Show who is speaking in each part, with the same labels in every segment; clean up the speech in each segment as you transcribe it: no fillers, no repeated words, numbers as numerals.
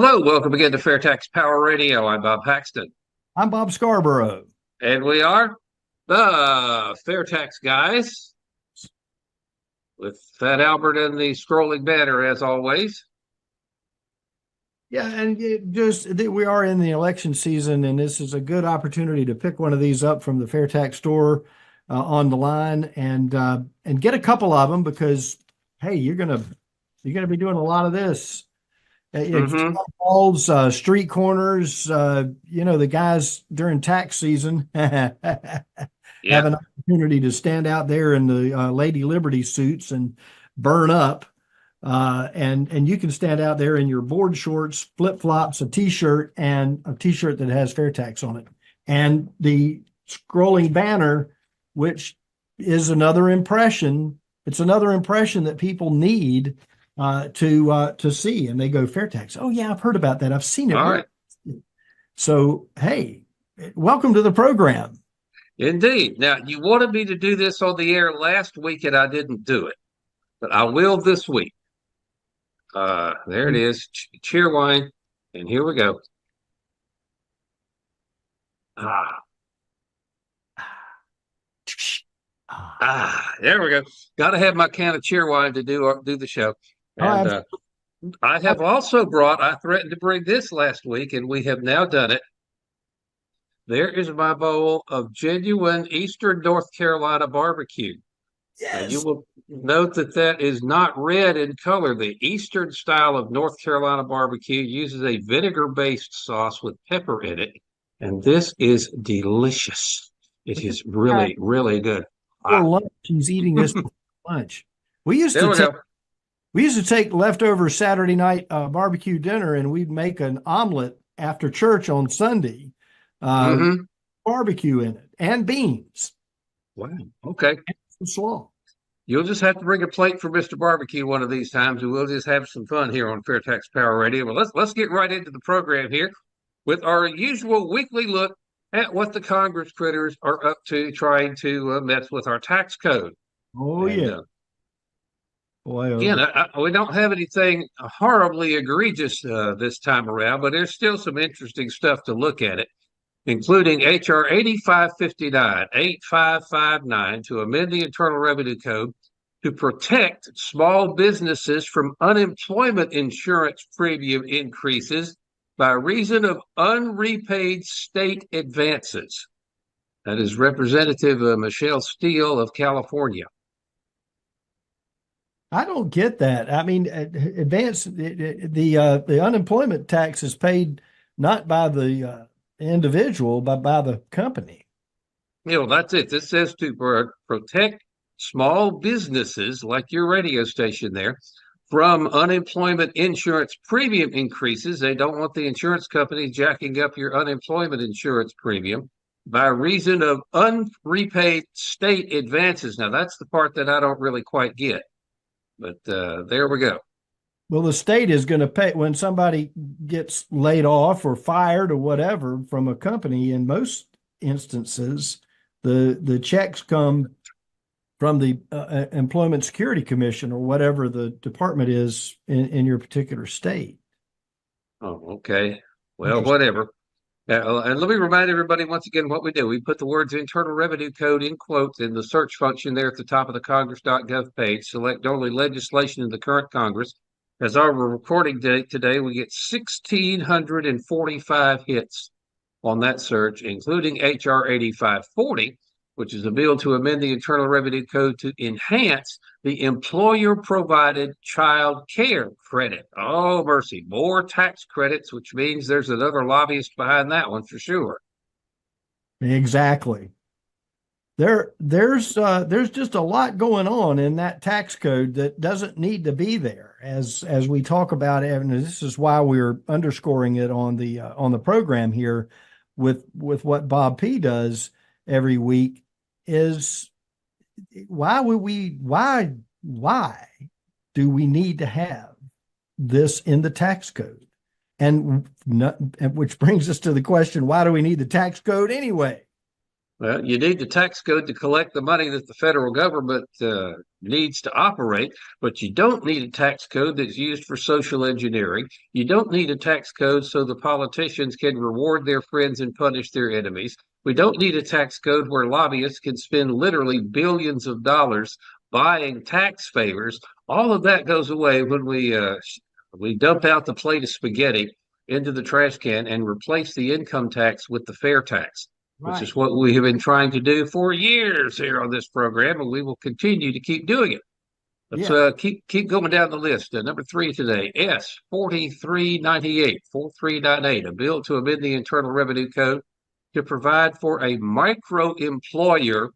Speaker 1: Hello, welcome again to FAIRtax Power Radio. I'm Bob Paxton.
Speaker 2: I'm Bob Scarborough.
Speaker 1: And we are the FAIRtax Guys with Fat Albert and the scrolling banner, as always.
Speaker 2: Yeah, and we are in the election season, and this is a good opportunity to pick one of these up from the FAIRtax store on the line and get a couple of them because, hey, you're gonna be doing a lot of this. Malls, street corners, the guys during tax season have an opportunity to stand out there in the Lady Liberty suits and burn up. And you can stand out there in your board shorts, flip-flops, a t-shirt that has FAIRtax on it. And the scrolling banner, which is another impression. It's another impression that people need to see, and they go, FAIRtax. Oh yeah, I've heard about that. I've seen it.
Speaker 1: All right.
Speaker 2: So, hey, welcome to the program.
Speaker 1: Indeed. Now, you wanted me to do this on the air last week, and I didn't do it, but I will this week. There it is. Cheer wine, and here we go. There we go. Got to have my can of cheer wine to do the show. And I have also I threatened to bring this last week, and we have now done it. There is my bowl of genuine Eastern North Carolina barbecue.
Speaker 2: Yes.
Speaker 1: And you will note that is not red in color. The Eastern style of North Carolina barbecue uses a vinegar-based sauce with pepper in it, and this is delicious. It is really, really good.
Speaker 2: For lunch, he's eating this for lunch. We used to take leftover Saturday night barbecue dinner, and we'd make an omelet after church on Sunday, barbecue in it, and beans.
Speaker 1: Wow. Okay.
Speaker 2: And some slaw.
Speaker 1: You'll just have to bring a plate for Mr. Barbecue one of these times, and we'll just have some fun here on FAIRtax Power Radio. Well, let's get right into the program here with our usual weekly look at what the Congress critters are up to, trying to mess with our tax code.
Speaker 2: Yeah.
Speaker 1: Again, we don't have anything horribly egregious this time around, but there's still some interesting stuff to look at it, including H.R. 8559 to amend the Internal Revenue Code to protect small businesses from unemployment insurance premium increases by reason of unrepaid state advances. That is Representative Michelle Steele of California.
Speaker 2: I don't get that. I mean, the unemployment tax is paid not by the individual, but by the company.
Speaker 1: That's it. This says to protect small businesses like your radio station there from unemployment insurance premium increases. They don't want the insurance company jacking up your unemployment insurance premium by reason of unrepaid state advances. Now, that's the part that I don't really quite get. But there we go.
Speaker 2: Well, the state is going to pay when somebody gets laid off or fired or whatever from a company. In most instances, the checks come from the Employment Security Commission or whatever the department is in your particular state.
Speaker 1: Oh, okay. Well, whatever. And let me remind everybody once again what we do. We put the words Internal Revenue Code in quotes in the search function there at the top of the Congress.gov page. Select only legislation in the current Congress. As our recording date today, we get 1,645 hits on that search, including H.R. 8540, which is a bill to amend the Internal Revenue Code to enhance the employer-provided child care credit. Oh, mercy. More tax credits, which means there's another lobbyist behind that one for sure.
Speaker 2: Exactly. There's just a lot going on in that tax code that doesn't need to be there. As we talk about it, and this is why we're underscoring it on the program here with what Bob P does every week, is why do we need to have this in the tax code? And which brings us to the question, why do we need the tax code anyway?
Speaker 1: Well, you need the tax code to collect the money that the federal government needs to operate, but you don't need a tax code that's used for social engineering. You don't need a tax code so the politicians can reward their friends and punish their enemies. We don't need a tax code where lobbyists can spend literally billions of dollars buying tax favors. All of that goes away when we dump out the plate of spaghetti into the trash can and replace the income tax with the fair tax, which is what we have been trying to do for years here on this program, and we will continue to keep doing it. Let's keep going down the list. Number 3 today, S 4398, 4398, a bill to amend the Internal Revenue Code to provide for a micro-employer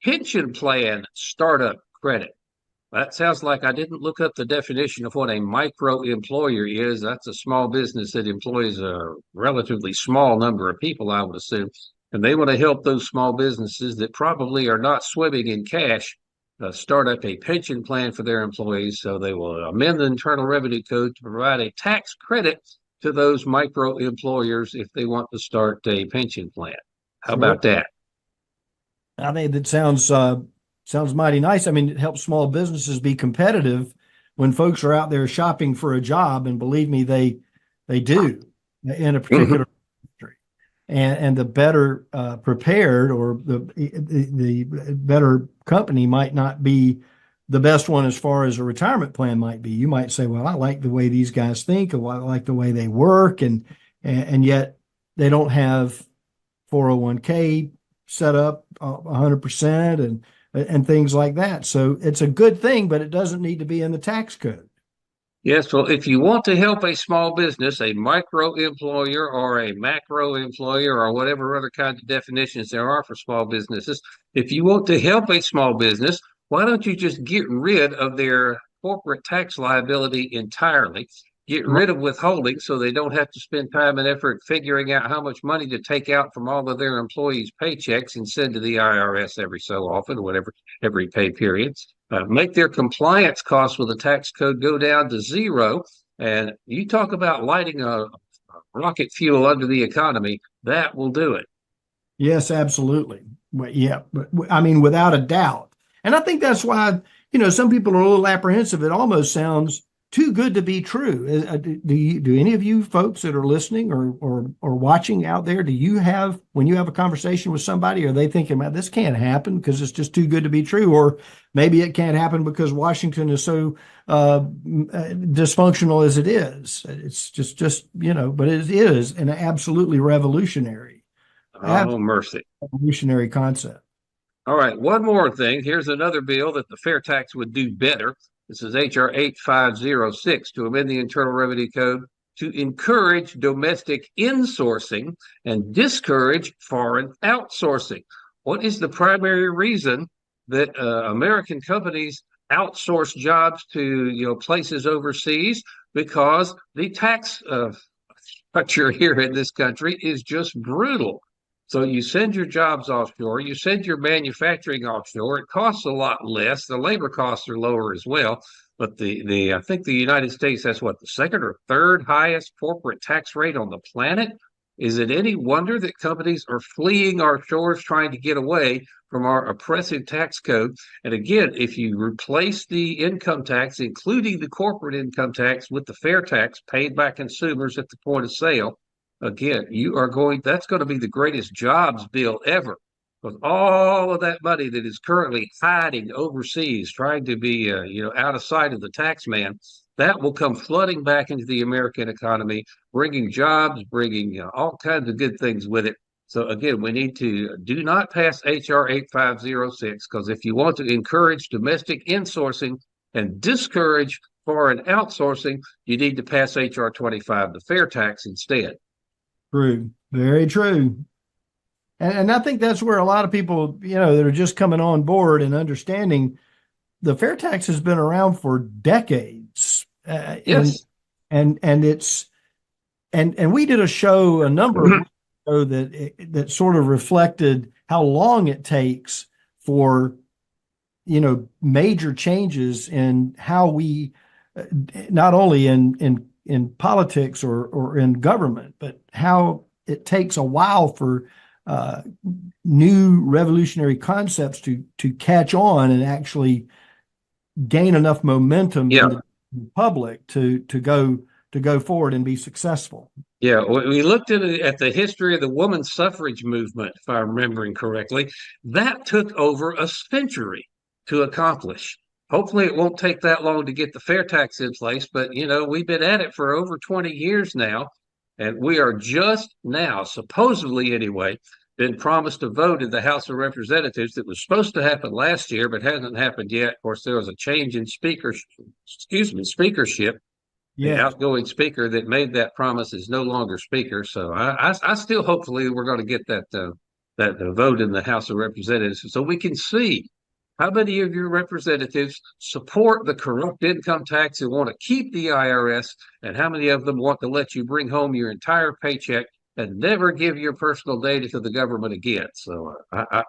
Speaker 1: pension plan startup credit. That sounds like I didn't look up the definition of what a micro-employer is. That's a small business that employs a relatively small number of people, I would assume. And they want to help those small businesses that probably are not swimming in cash start up a pension plan for their employees. So they will amend the Internal Revenue Code to provide a tax credit to those micro employers if they want to start a pension plan. How about that?
Speaker 2: I think that sounds mighty nice. I mean, it helps small businesses be competitive when folks are out there shopping for a job, and believe me, they do in a particular industry. And the better prepared, or the better company might not be the best one as far as a retirement plan might be. You might say, well, I like the way these guys think, or I like the way they work, and yet they don't have 401k set up 100% and things like that. So it's a good thing, but it doesn't need to be in the tax code.
Speaker 1: Yes, well, if you want to help a small business, a micro employer or a macro employer, or whatever other kinds of definitions there are for small businesses, if you want to help a small business, why don't you just get rid of their corporate tax liability entirely? Get rid of withholding so they don't have to spend time and effort figuring out how much money to take out from all of their employees' paychecks and send to the IRS every so often, whatever, every pay period. Make their compliance costs with the tax code go down to zero. And you talk about lighting a rocket fuel under the economy, that will do it.
Speaker 2: Yes, absolutely. But I mean, without a doubt. And I think that's why, some people are a little apprehensive. It almost sounds too good to be true. Do any of you folks that are listening or watching out there, when you have a conversation with somebody, are they thinking, man, this can't happen because it's just too good to be true? Or maybe it can't happen because Washington is so dysfunctional as it is. It's just but it is an absolutely revolutionary.
Speaker 1: Oh, mercy.
Speaker 2: Revolutionary concept.
Speaker 1: All right, one more thing. Here's another bill that the fair tax would do better. This is H.R. 8506 to amend the Internal Revenue Code to encourage domestic insourcing and discourage foreign outsourcing. What is the primary reason that American companies outsource jobs to places overseas? Because the tax structure here in this country is just brutal. So you send your jobs offshore, you send your manufacturing offshore. It costs a lot less. The labor costs are lower as well. But I think the United States has the second or third highest corporate tax rate on the planet. Is it any wonder that companies are fleeing our shores trying to get away from our oppressive tax code? And again, if you replace the income tax, including the corporate income tax, with the fair tax paid by consumers at the point of sale, again, that's going to be the greatest jobs bill ever. With all of that money that is currently hiding overseas, trying to be, out of sight of the tax man, that will come flooding back into the American economy, bringing jobs, bringing all kinds of good things with it. So again, we need to do not pass H.R. 8506, because if you want to encourage domestic insourcing and discourage foreign outsourcing, you need to pass H.R. 25, the fair tax, instead.
Speaker 2: True. Very true. And I think that's where a lot of people, that are just coming on board and understanding the fair tax has been around for decades.
Speaker 1: Yes.
Speaker 2: And we did a show a number of weeks ago that sort of reflected how long it takes for, major changes in how we, not only in politics or in government, but how it takes a while for new revolutionary concepts to catch on and actually gain enough momentum in the public to go forward and be successful.
Speaker 1: Yeah, we looked at the history of the women's suffrage movement, if I'm remembering correctly. That took over a century to accomplish. Hopefully it won't take that long to get the FAIRtax in place, but we've been at it for over 20 years now, and we are just now, supposedly anyway, been promised a vote in the House of Representatives that was supposed to happen last year, but hasn't happened yet. Of course, there was a change in speakership. The outgoing speaker that made that promise is no longer speaker. So I still hopefully we're going to get that vote in the House of Representatives so we can see how many of your representatives support the corrupt income tax and want to keep the IRS, and how many of them want to let you bring home your entire paycheck and never give your personal data to the government again. So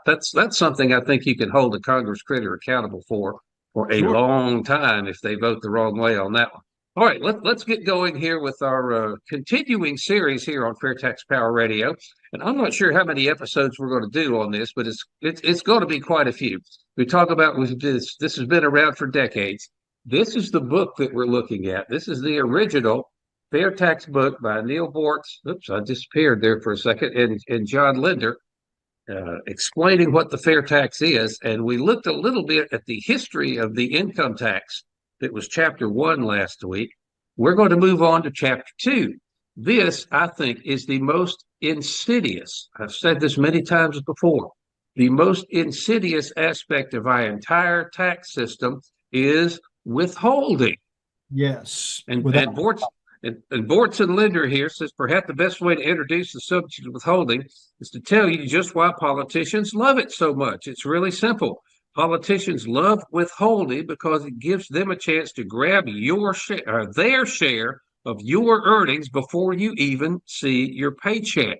Speaker 1: that's something I think you can hold a Congress critter accountable for a long time if they vote the wrong way on that one. All right, let's get going here with our continuing series here on FAIRtax Power Radio. And I'm not sure how many episodes we're going to do on this, but it's going to be quite a few. We talk about this has been around for decades. This is the book that we're looking at. This is the original FAIRtax book by Neal Boortz. Oops, I disappeared there for a second. And John Linder, explaining what the FAIRtax is. And we looked a little bit at the history of the income tax. That was chapter 1 last week. We're going to move on to chapter 2. This, I think, is the most insidious. I've said this many times before. The most insidious aspect of our entire tax system is withholding.
Speaker 2: Yes.
Speaker 1: And Boortz and Linder here says perhaps the best way to introduce the subject of withholding is to tell you just why politicians love it so much. It's really simple. Politicians love withholding because it gives them a chance to grab your share, or their share of your earnings before you even see your paycheck.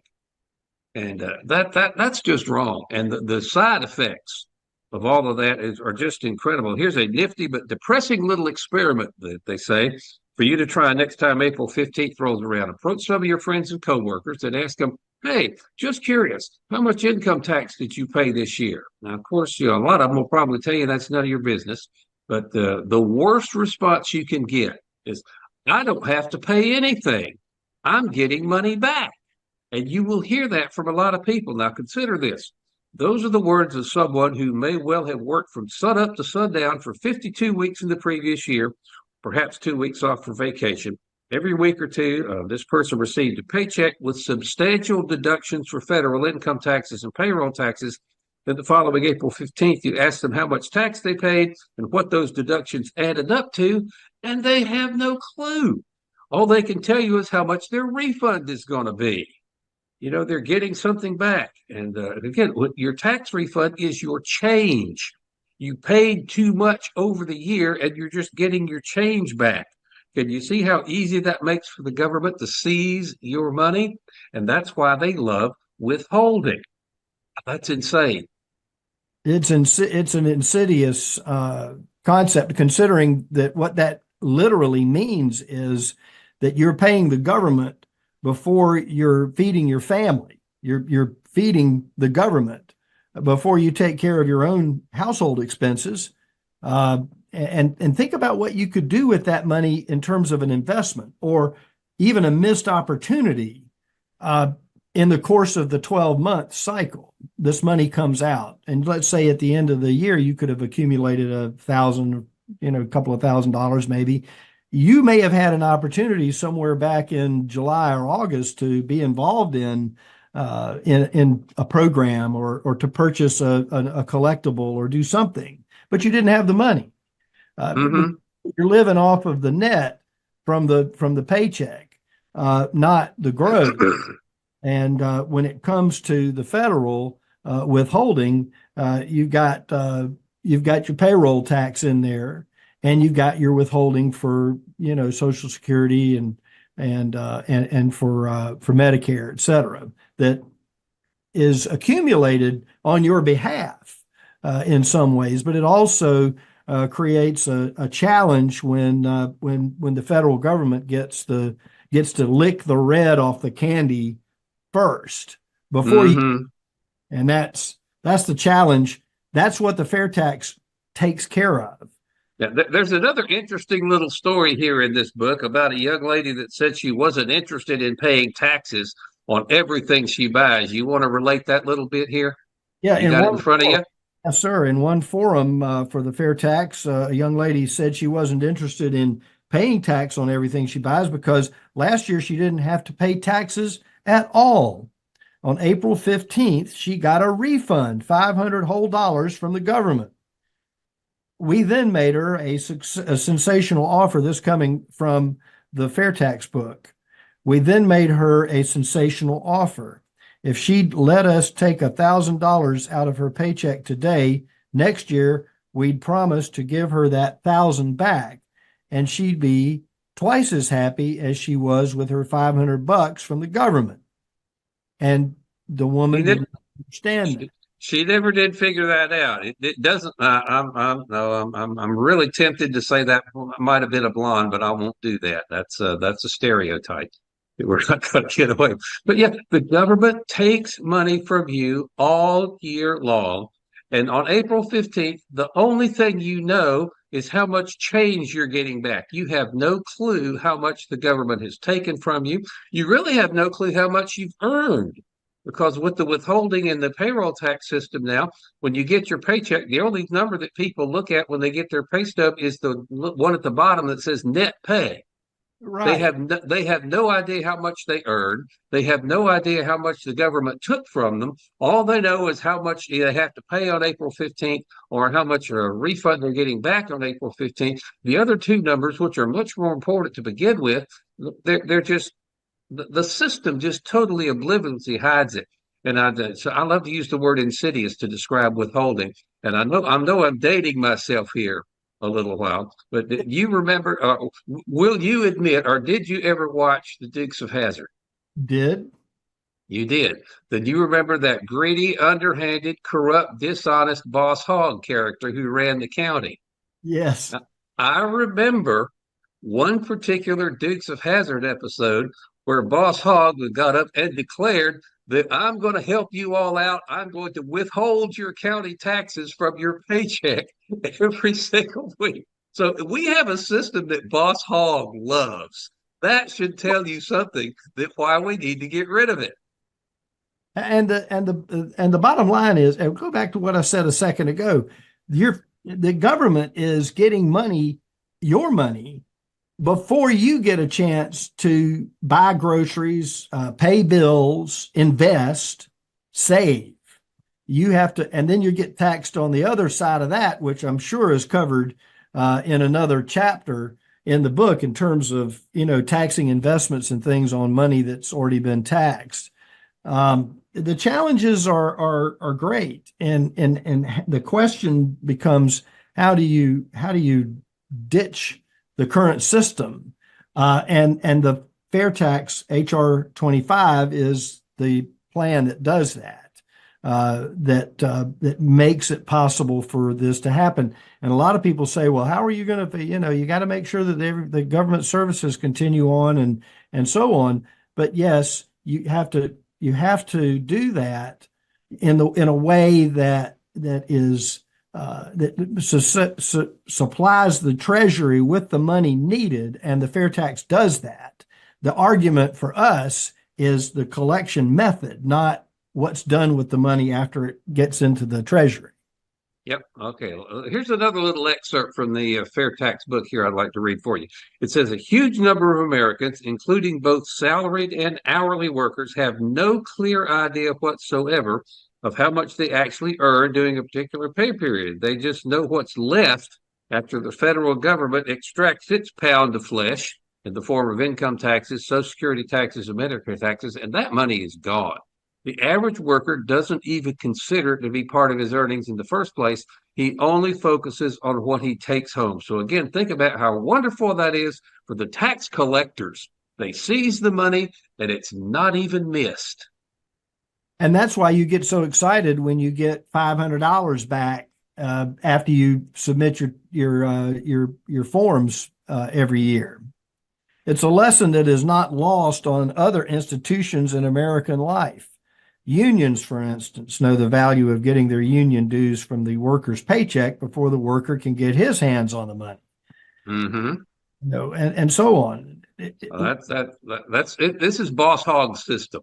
Speaker 1: And that's just wrong. And the side effects of all of that are just incredible. Here's a nifty but depressing little experiment that they say for you to try next time April 15th rolls around. Approach some of your friends and coworkers and ask them, hey, just curious, how much income tax did you pay this year? Now, of course, a lot of them will probably tell you that's none of your business. But the worst response you can get is, I don't have to pay anything. I'm getting money back. And you will hear that from a lot of people. Now, consider this. Those are the words of someone who may well have worked from sunup to sundown for 52 weeks in the previous year, perhaps 2 weeks off for vacation. Every week or two, this person received a paycheck with substantial deductions for federal income taxes and payroll taxes. Then the following April 15th, you ask them how much tax they paid and what those deductions added up to, and they have no clue. All they can tell you is how much their refund is going to be. They're getting something back. And again, your tax refund is your change. You paid too much over the year, and you're just getting your change back. Can you see how easy that makes for the government to seize your money? And that's why they love withholding. That's insane.
Speaker 2: It's an insidious concept, considering that what that literally means is that you're paying the government before you're feeding your family. You're feeding the government before you take care of your own household expenses. And think about what you could do with that money in terms of an investment or even a missed opportunity in the course of the 12-month cycle. This money comes out, and let's say at the end of the year you could have accumulated a couple of $1,000s maybe. You may have had an opportunity somewhere back in July or August to be involved in a program or to purchase a collectible or do something, but you didn't have the money. You're living off of the net from the paycheck, not the growth. And when it comes to the federal withholding, you've got your payroll tax in there, and you've got your withholding for Social Security and for Medicare, et cetera, that is accumulated on your behalf in some ways, but it also creates a challenge when the federal government gets to lick the red off the candy first before And that's the challenge. That's what the FAIRtax takes care of.
Speaker 1: Yeah, there's another interesting little story here in this book about a young lady that said she wasn't interested in paying taxes on everything she buys. You want to relate that little bit here?
Speaker 2: Yeah,
Speaker 1: You got it in front of you?
Speaker 2: Yes, sir. In one forum for the FAIRtax, a young lady said she wasn't interested in paying tax on everything she buys because last year she didn't have to pay taxes at all. On April 15th, she got a refund, $500 whole from the government. We then made her a sensational offer, this coming from the FAIRtax book. We then made her a sensational offer. If she'd let us take $1,000 out of her paycheck today, next year, we'd promise to give her that $1,000 back, and she'd be twice as happy as she was with her $500 from the government. And the woman didn't understand it.
Speaker 1: She never did figure that out. It doesn't. I'm really tempted to say that might have been a blonde, but I won't do that. That's a stereotype that we're not going to get away with. But yeah, the government takes money from you all year long, and on April 15th, the only thing you know is how much change you're getting back. You have no clue how much the government has taken from you. You really have no clue how much you've earned. Because with the withholding and the payroll tax system now, when you get your paycheck, the only number that people look at when they get their pay stub is the one at the bottom that says net pay.
Speaker 2: Right.
Speaker 1: They have no idea how much they earned. They have no idea how much the government took from them. All they know is how much they have to pay on April 15th or how much a refund they're getting back on April 15th. The other two numbers, which are much more important to begin with, they're just the system just totally obliviously hides it. And so I love to use the word insidious to describe withholding. And I know I'm dating myself here a little while, but do you remember, will you admit, or did you ever watch The Dukes of Hazzard?
Speaker 2: Did.
Speaker 1: You did. Then you remember that greedy, underhanded, corrupt, dishonest Boss Hogg character who ran the county?
Speaker 2: Yes.
Speaker 1: I remember one particular Dukes of Hazzard episode where Boss Hogg got up and declared that I'm going to help you all out. I'm going to withhold your county taxes from your paycheck every single week. So we have a system that Boss Hogg loves. That should tell you something that why we need to get rid of it.
Speaker 2: And the bottom line is, and go back to what I said a second ago, the government is getting money, your money, before you get a chance to buy groceries, pay bills, invest, save. You have to, and then you get taxed on the other side of that, which I'm sure is covered in another chapter in the book in terms of, taxing investments and things on money that's already been taxed. The challenges are great, and the question becomes, how do you ditch the current system? And the FAIRtax HR 25 is the plan that does that, that makes it possible for this to happen. And a lot of people say, well, how are you going to, you got to make sure that the government services continue on and so on. But yes, you have to do that in a way that is that supplies the Treasury with the money needed, and the FAIRtax does that. The argument for us is the collection method, not what's done with the money after it gets into the Treasury.
Speaker 1: Yep. Okay. Here's another little excerpt from the FAIRtax book here I'd like to read for you. It says, a huge number of Americans, including both salaried and hourly workers, have no clear idea whatsoever of how much they actually earn during a particular pay period. They just know what's left after the federal government extracts its pound of flesh in the form of income taxes, Social Security taxes, and Medicare taxes, and that money is gone. The average worker doesn't even consider it to be part of his earnings in the first place. He only focuses on what he takes home. So again, think about how wonderful that is for the tax collectors. They seize the money and it's not even missed.
Speaker 2: And that's why you get so excited when you get $500 back after you submit your forms every year. It's a lesson that is not lost on other institutions in American life. unions, for instance, know the value of getting their union dues from the worker's paycheck before the worker can get his hands on the money.
Speaker 1: Mm-hmm.
Speaker 2: And so on.
Speaker 1: That's it. This is Boss Hogg's system.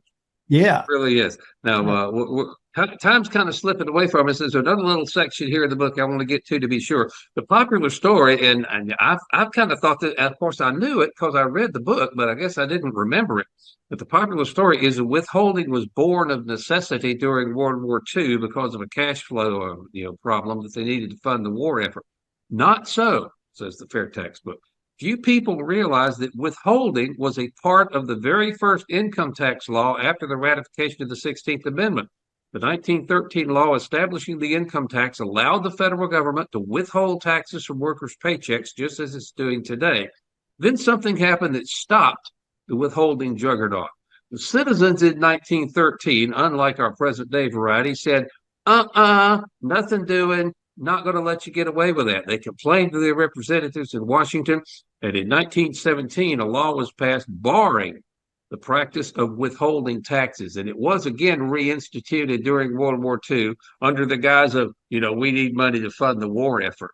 Speaker 2: Yeah.
Speaker 1: It really is. Now, time's kind of slipping away from us. There's another little section here in the book I want to get to be sure. The popular story, and I've kind of thought that, of course, I knew it because I read the book, but I guess I didn't remember it. But the popular story is that withholding was born of necessity during World War II because of a cash flow, problem that they needed to fund the war effort. Not so, says the FAIRtax book. Few people realize that withholding was a part of the very first income tax law after the ratification of the 16th Amendment. The 1913 law establishing the income tax allowed the federal government to withhold taxes from workers' paychecks, just as it's doing today. Then something happened that stopped the withholding juggernaut. The citizens in 1913, unlike our present day variety, said, nothing doing, not going to let you get away with that. They complained to their representatives in Washington, and in 1917, a law was passed barring the practice of withholding taxes. And it was again reinstituted during World War II under the guise of, we need money to fund the war effort.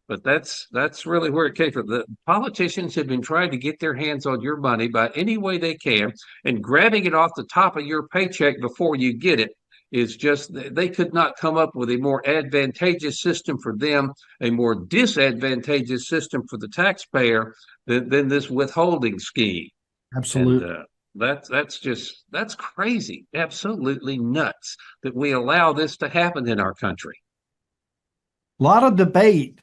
Speaker 1: But that's really where it came from. The politicians have been trying to get their hands on your money by any way they can, and grabbing it off the top of your paycheck before you get it is just, they could not come up with a more advantageous system for them, a more disadvantageous system for the taxpayer than this withholding scheme.
Speaker 2: Absolutely.
Speaker 1: And, that's crazy, absolutely nuts that we allow this to happen in our country.
Speaker 2: A lot of debate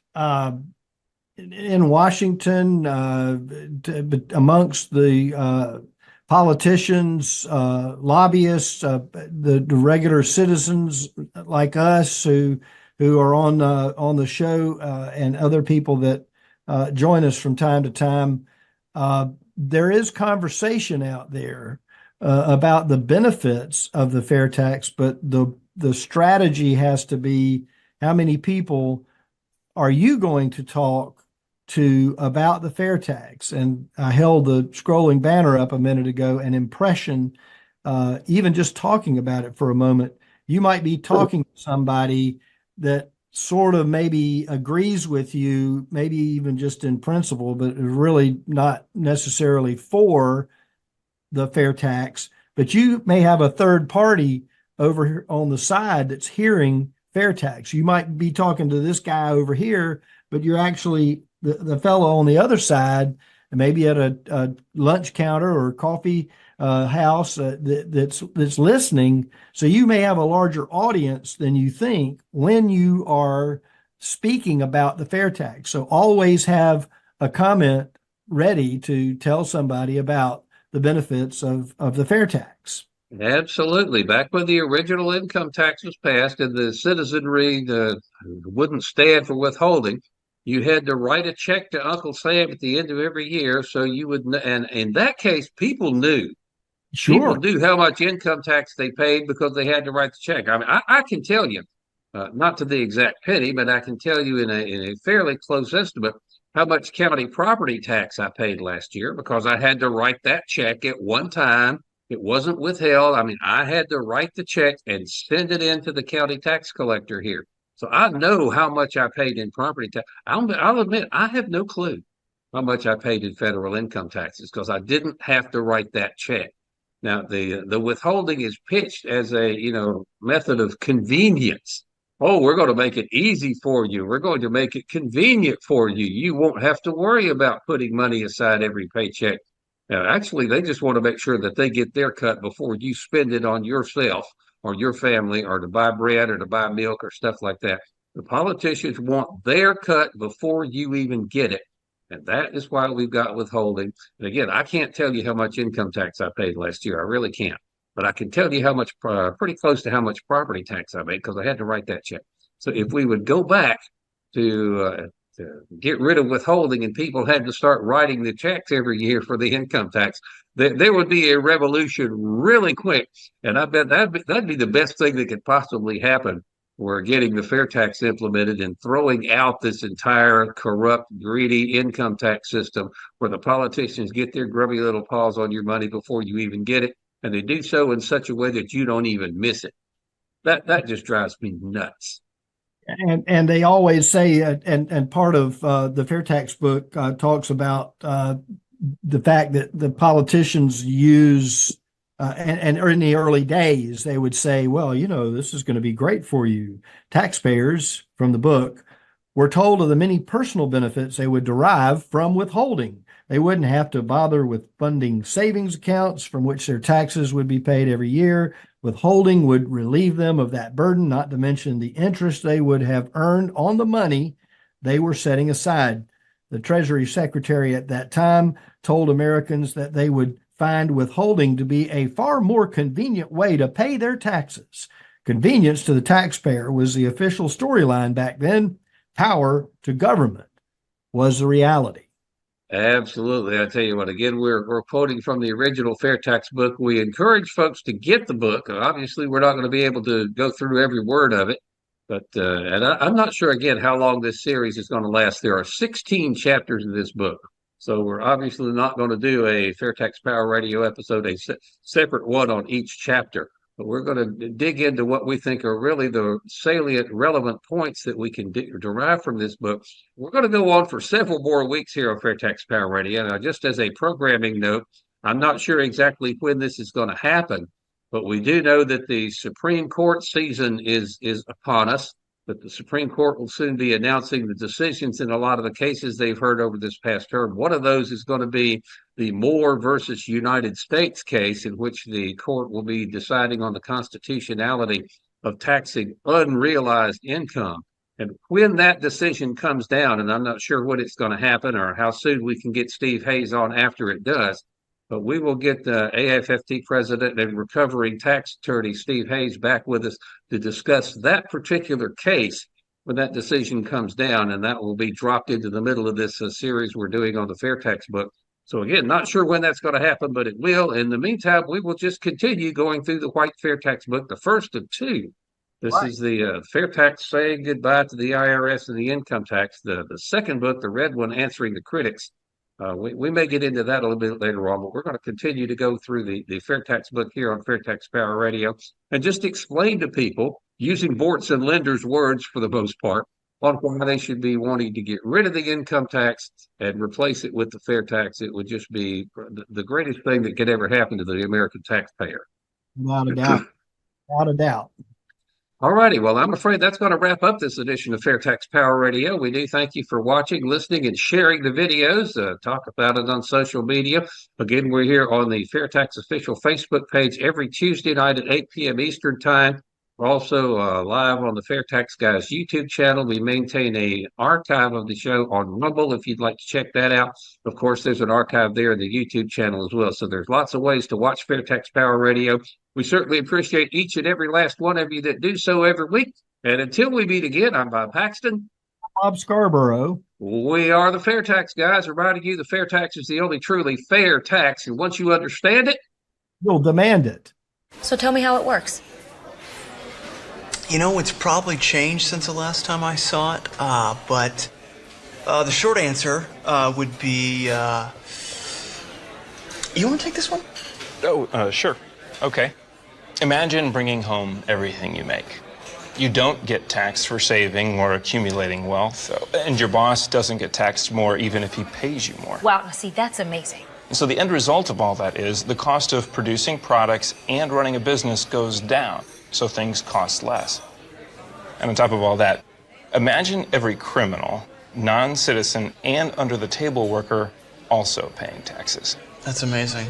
Speaker 2: in Washington amongst the politicians, lobbyists, the regular citizens like us who are on the show, and other people that join us from time to time. There is conversation out there about the benefits of the FAIRtax, but the strategy has to be, how many people are you going to talk to about the FAIRtax? And I held the scrolling banner up a minute ago, an impression, even just talking about it for a moment. You might be talking to somebody that sort of maybe agrees with you, maybe even just in principle, but is really not necessarily for the FAIRtax. But you may have a third party over on the side that's hearing FAIRtax. You might be talking to this guy over here, but you're actually the fellow on the other side, maybe at a lunch counter or coffee house that's listening. So you may have a larger audience than you think when you are speaking about the FAIRtax. So always have a comment ready to tell somebody about the benefits of the FAIRtax.
Speaker 1: Absolutely. Back when the original income tax was passed and the citizenry wouldn't stand for withholding, you had to write a check to Uncle Sam at the end of every year. So you would, and in that case, people knew.
Speaker 2: Sure.
Speaker 1: People knew how much income tax they paid because they had to write the check. I mean, I can tell you, not to the exact penny, but I can tell you in a fairly close estimate how much county property tax I paid last year because I had to write that check at one time. It wasn't withheld. I mean, I had to write the check and send it in to the county tax collector here. So I know how much I paid in property tax. I'll admit, I have no clue how much I paid in federal income taxes because I didn't have to write that check. Now, the withholding is pitched as a, method of convenience. Oh, we're going to make it easy for you. We're going to make it convenient for you. You won't have to worry about putting money aside every paycheck. Now, actually, they just want to make sure that they get their cut before you spend it on yourself or your family or to buy bread or to buy milk or stuff like that. The politicians want their cut before you even get it. And that is why we've got withholding. And again, I can't tell you how much income tax I paid last year. I really can't. But I can tell you how much, pretty close to how much property tax I made because I had to write that check. So if we would go back to get rid of withholding and people had to start writing the checks every year for the income tax, there would be a revolution really quick. And I bet that'd be the best thing that could possibly happen. We're getting the FAIRtax implemented and throwing out this entire corrupt, greedy income tax system where the politicians get their grubby little paws on your money before you even get it. and they do so in such a way that you don't even miss it. That just drives me nuts.
Speaker 2: And they always say, and part of the FAIRtax book talks about the fact that the politicians use, and in the early days, they would say, well, this is going to be great for you. Taxpayers, from the book, were told of the many personal benefits they would derive from withholding. They wouldn't have to bother with funding savings accounts from which their taxes would be paid every year. Withholding would relieve them of that burden, not to mention the interest they would have earned on the money they were setting aside. The Treasury Secretary at that time told Americans that they would find withholding to be a far more convenient way to pay their taxes. Convenience to the taxpayer was the official storyline back then. Power to government was the reality.
Speaker 1: Absolutely. I tell you what, again, we're quoting from the original FAIRtax book. We encourage folks to get the book. Obviously, we're not going to be able to go through every word of it, but I'm not sure, again, how long this series is going to last. There are 16 chapters in this book, so we're obviously not going to do a FAIRtax Power Radio episode, a separate one on each chapter. But we're going to dig into what we think are really the salient, relevant points that we can derive from this book. We're going to go on for several more weeks here on FAIRtax Power Radio. Now, just as a programming note, I'm not sure exactly when this is going to happen, but we do know that the Supreme Court season is upon us, that the Supreme Court will soon be announcing the decisions in a lot of the cases they've heard over this past term. One of those is going to be the Moore versus United States case, in which the court will be deciding on the constitutionality of taxing unrealized income. And when that decision comes down, and I'm not sure when it's going to happen or how soon we can get Steve Hayes on after it does, but we will get the AFFT president and recovering tax attorney Steve Hayes back with us to discuss that particular case when that decision comes down, and that will be dropped into the middle of this series we're doing on the FAIRtax book. So again, not sure when that's going to happen, but it will. In the meantime, we will just continue going through the White FAIRtax book, the first of two. This is the FAIRtax Saying Goodbye to the IRS and the Income Tax. The second book, the red one, Answering the Critics. We may get into that a little bit later on, but we're going to continue to go through the FAIRtax book here on FAIRtax Power Radio and just explain to people, using Boortz and Linder's words for the most part, on why they should be wanting to get rid of the income tax and replace it with the FAIRtax. It would just be the greatest thing that could ever happen to the American taxpayer.
Speaker 2: Without a doubt. Without a doubt.
Speaker 1: All righty. Well, I'm afraid that's going to wrap up this edition of FAIRtax Power Radio. We do thank you for watching, listening, and sharing the videos. Talk about it on social media. Again, we're here on the FAIRtax official Facebook page every Tuesday night at 8 p.m. Eastern Time. We're also live on the FAIRtax Guys YouTube channel. We maintain an archive of the show on Rumble if you'd like to check that out. Of course, there's an archive there in the YouTube channel as well. So there's lots of ways to watch FAIRtax Power Radio. We certainly appreciate each and every last one of you that do so every week. And until we meet again, I'm Bob Paxton.
Speaker 2: Bob Scarborough.
Speaker 1: We are the FAIRtax Guys, reminding you the FAIRtax is the only truly fair tax. And once you understand it,
Speaker 2: you'll demand it.
Speaker 3: So tell me how it works.
Speaker 4: It's probably changed since the last time I saw it, but the short answer would be, you want to take this one?
Speaker 5: Oh, sure. Okay. Imagine bringing home everything you make. You don't get taxed for saving or accumulating wealth, and your boss doesn't get taxed more even if he pays you more.
Speaker 3: Wow, now see, that's amazing.
Speaker 5: So the end result of all that is the cost of producing products and running a business goes down, so things cost less. And on top of all that, imagine every criminal, non-citizen, and under-the-table worker also paying taxes.
Speaker 4: That's amazing.